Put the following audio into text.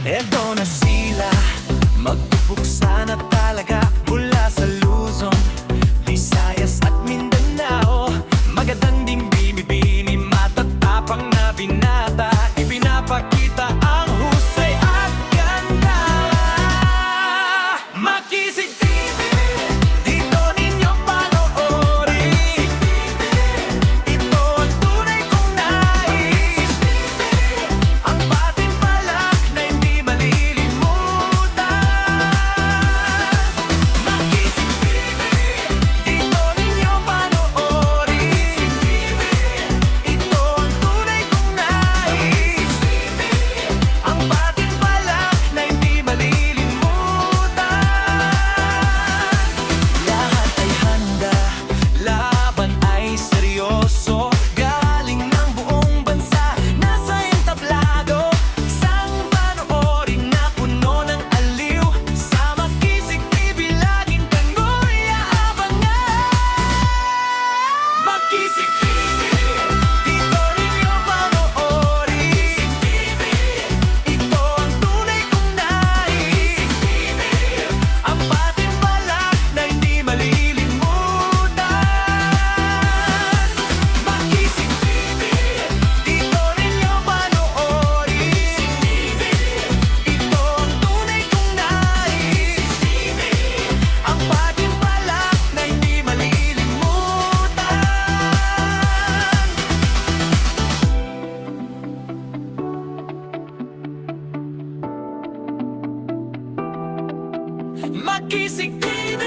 Eto na sila, magpupuksa na talaga mula sa Luzon, Visayas at Mindanao. Magandang ding bibini, matatapang na binata, ipinapakita ang husay at ganda. Makisig TV, dito ninyo panoorin. Ito ang tunay kong nais, ang patimpalak na hindi malilimutan. Makisig TV, dito ninyo panoorin. Ito ang tunay kong nais, ang patimpalak na hindi malilimutan. Lahat ay handa, laban ay seryoso. Galing ng buong bansa, nasa entablado. Isang panoorin na puno ng aliw. Sa Makisig TV, laging tanggol aabangan. Makisig TV, dito ninyo panoorin. Ito ang tunay kong nais, ang patimpalak na hindi malilimutan. Makisig TV, dito ninyo panoorin. Ito ang tunay kong nais, ang patimpalak na hindi malilimutan. Makisig TV.